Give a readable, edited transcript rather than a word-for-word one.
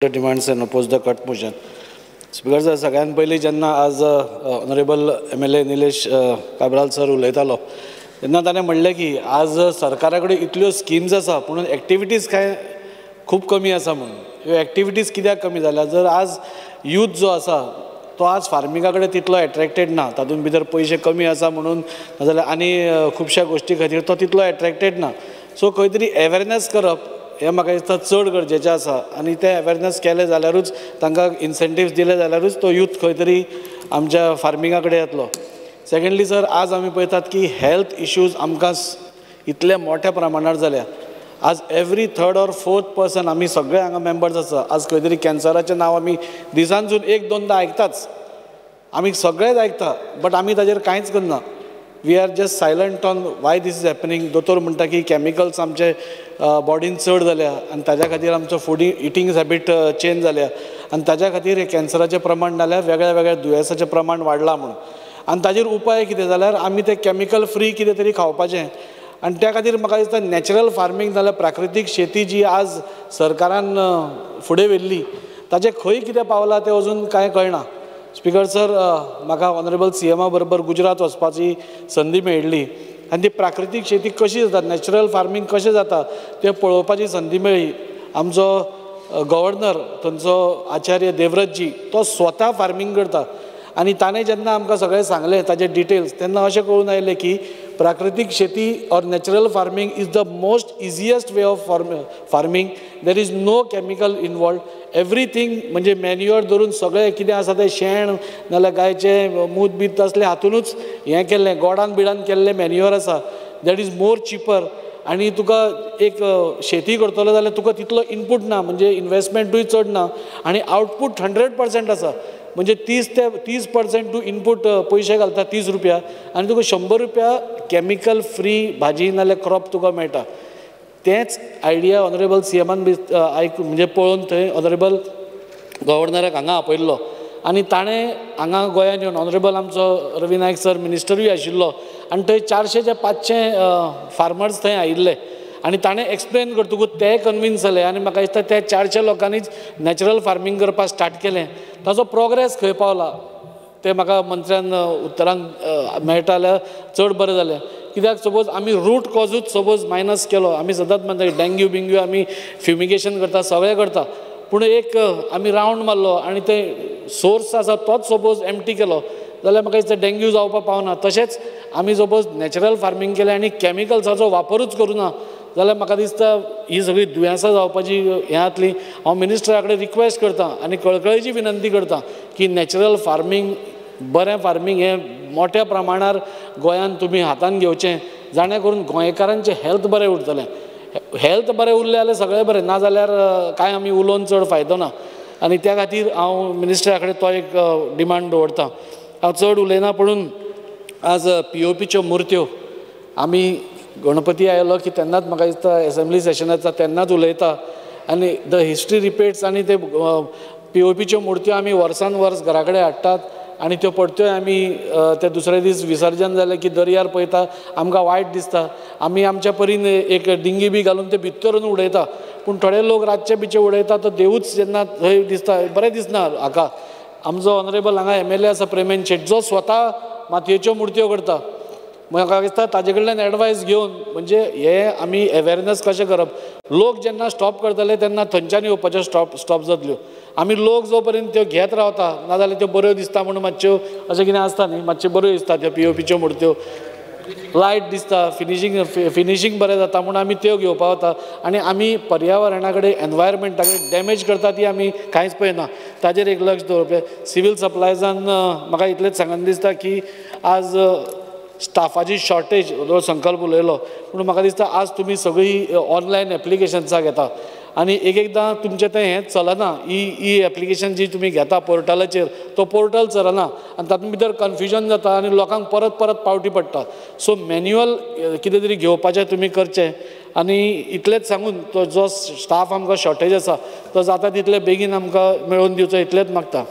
The demands and oppose the cut motion. Speaker sir, सगळ्यात पयलीं जेन्ना आज honourable MLA Nilesh Cabral sir उलयतालो तेन्ना ताणें म्हणलें की आज सरकारा कडेन इतल्यो स्किम्स आसा पूण एक्टिविटीज काय खूब कमी आसा म्हणून. ह्यो एक्टिविटीज कित्याक कमी जाल्या, जर आज यूथ जो आसा तो आज फार्मिंगा कडेन तितलो एट्रॅक्टेड ना, तातूंत भितर पयशे कमी आसा म्हणून नाजाल्यार आनी खुबश्या गोश्टी खातीर तो तितलो एट्रॅक्टेड ना. सो खंय तरी अवेरनेस करप हें म्हाका दिसता चड गरजेचें आसा आनी तें अवेरनेस केलें जाल्यारूच तांकां इन्सेंटिव्स दिले जाल्यारूच तो यूथ खंय तरी आमच्या फार्मिंगा कडेन येतलो. सेकंडली सर, आज आमी पळयतात की हेल्थ इश्यूज आमकां इतले मोठ्या प्रमाणार जाल्या. आज every third or fourth person आमी सगळे हांगा मेंबर्स आसा आज खंय तरी कॅन्सराचें नांव आमी दिसांसून एक दोनदा आयकताच. आमी सगळेच आयकता बट आमी ताजेर कांयच करना. We are just silent on why this is happening. दोतोर म्हणटा की कॅमिकल्स आमचे बॉडीन चड जाल्या आनी ताज्या खातीर आमचो फूड इटींग हॅबीट चेंज जाल्या आनी ताज्या खातीर हे कॅन्सराचें प्रमाण नाल्यार वेगळ्या वेगळ्या दुयेंसाचें प्रमाण वाडलां म्हणून. आनी ताजेर उपाय कितें जाल्यार आमी तें कॅमिकल फ्री कितें तरी खावपाचें. आनी त्या खातीर म्हाका दिसता नॅचरल फार्मींग नाल्यार प्राकृतीक शेती जी आज सरकारान फुडें व्हेल्ली ताजें खंय कितें पावलां तें अजून कांय कळना. स्पीकर सर, म्हाका ऑनरेबल CMA बरोबर गुजरात वचपाची संदी मेळिल्ली आनी ती प्राकृतीक शेती कशी जाता, नॅचरल फार्मींग कशें जाता तें पळोवपाची संदी मेळ्ळी. आमचो गव्हर्नर थंयचो आचार्य देवव्रतजी तो स्वता फार्मींग करता आनी ताणें जेन्ना आमकां सगळें सांगलें ताजे डिटेल्स तेन्ना अशें कळून आयलें की प्राकृतीक शेती or natural farming is the most easiest way of farming. There is no chemical involved. Everything म्हणजे मॅन्युअर धरून सगळें कितें आसा तें शेण नाल्यार गायचें मूत बीत तसलें हातूनच हें केल्लें गोडान बिडान केल्लें मॅन्युअर आसा. दॅट इज मोर चिपर आनी तुका एक शेती करतलो जाल्यार तुका तितलो इनपूट ना म्हणजे इन्वेस्टमेंटूय चड ना आनी आउटपूट 100% आसा. म्हणजे 30% टू इनपूट पयशे घालता 30 रुपया आनी तुका 100 रुपया कॅमिकल फ्री भाजी नाल्यार क्रॉप तुका मेळटा. तेंच आयडिया ऑनरेबल CMAन म्हणजे पळोवन थंय ऑनरेबल गव्हर्नराक हांगा आपयल्लो आनी ताणें हांगा गोंयांत येवन ऑनरेबल आमचो रवी नायक सर मिनिस्टरूय आशिल्लो आनी थंय 400 ते 500 फार्मर्स थंय आयिल्ले आनी ताणें एक्सप्लेन करतकूच ते कन्विन्स जाले आनी म्हाका दिसता त्या 400 लोकांनीच नॅचरल फार्मींग करपाक स्टार्ट केलें. ताचो प्रोग्रेस खंय पावला तें म्हाका मंत्र्यान उतरांक मेळटा जाल्यार चड बरें जालें. कित्याक सपोज आमी रूट कॉजूच सपोज मायनस केलो, आमी सदांच म्हणटा डेंग्यू बिंग्यू आमी फ्युमिगेशन करता सगळें करता पूण एक आमी रावंड मारलो आनी तें सोर्स आसा तोच सपोज एम्प्टी केलो जाल्यार म्हाका दिसता डेंग्यू जावपाक पावना. तशेंच आमी सपोज नॅचरल फार्मींग केलें आनी कॅमिकल्साचो वापरूच करूना जाल्यार म्हाका दिसता ही सगळी दुयेंसां जावपाची हें जातली. हांव मिनिस्टरा कडेन रिक्वेस्ट करतां आनी कळकळेची विनंती करतां की नॅचरल फार्मींग बरें फार्मींग हें मोठ्या प्रमाणार गोंयांत तुमी हातान घेवचें जाणें करून गोंयकारांचें हेल्थ बरें उरतलें. हेल्थ बरें उरलें जाल्यार सगळें बरें, नाजाल्यार कांय आमी उलोवन चड फायदो ना. आनी त्या खातीर हांव मिनिस्टरा कडेन तो एक डिमांड दवरतां. हांव चड उलयना पूण आज POPच्यो मुर्त्यो आमी गणपती आयलो की तेन्नाच म्हाका दिसता असेंब्ली सेशनाचा तेन्नाच उलयता आनी द हिस्ट्री रिपीट्स आनी ते POPच्यो मुर्त्यो आमी वर्सान वर्स घरा कडेन हाडटात आनी त्यो परत्योय आमी ते दुसरे दीस विसर्जन जालें की दर्यार पळयता आमकां वायट दिसता. आमी आमच्या परीन एक डिंगी बी घालून ते भितर व्हरून उडयता पूण थोडे लोक रातचे बिचे उडयता तो देवूच जेन्ना थंय दिसता बरें दिसना हाका. आमचो ऑनरेबल हांगा MLA आसा प्रेमेन शेट जो स्वता मातयेच्यो मुर्त्यो करता. म्हाका दिसता ताजे कडल्यान एडवायस घेवन म्हणजे हे आमी अवेरनेस कशें करप. लोक जेन्ना स्टॉप करतले तेन्ना थंयच्यान येवपाच्यो स्टॉप जातल्यो. आमी लोक जो पर्यंत त्यो घेत रावता नाजाल्यार त्यो बऱ्यो दिसता म्हणून मातश्यो अशें कितें आसता न्ही, मातश्यो बऱ्यो दिसता त्यो POPच्यो मुर्त्यो लायट दिसता फिनिशींग बरें जाता म्हणून आमी त्यो घेवपा वता आनी आमी पर्यावरणा कडेन एनवायरमेंटा कडेन डॅमेज करता ती आमी कांयच पळयना. ताजेर एक लक्ष दवरप. सिवील सप्लायजान म्हाका इतलेंच सांगन दिसता की आज स्टाफाची शॉर्टेज हो संकल्प उलयलो पूण म्हाका दिसता आज तुमी सगळीं ऑनलायन एप्लिकेशन्सां घेता आनी एकदां तुमचें तें हेंच चलना. ई एप्लिकेशन जी तुमी घेता पोर्टलाचेर तो पोर्टल चलना आनी तातूंत भितर कन्फ्युजन जाता आनी लोकांक परत परत पावटी पडटा. सो मॅन्युअल कितें तरी घेवपाचें तुमी करचें आनी इतलेंच सांगून तो जो स्टाफ आमकां शॉर्टेज आसा तो जाता तितले बेगीन आमकां मेळोवन दिवचो इतलेंच मागता.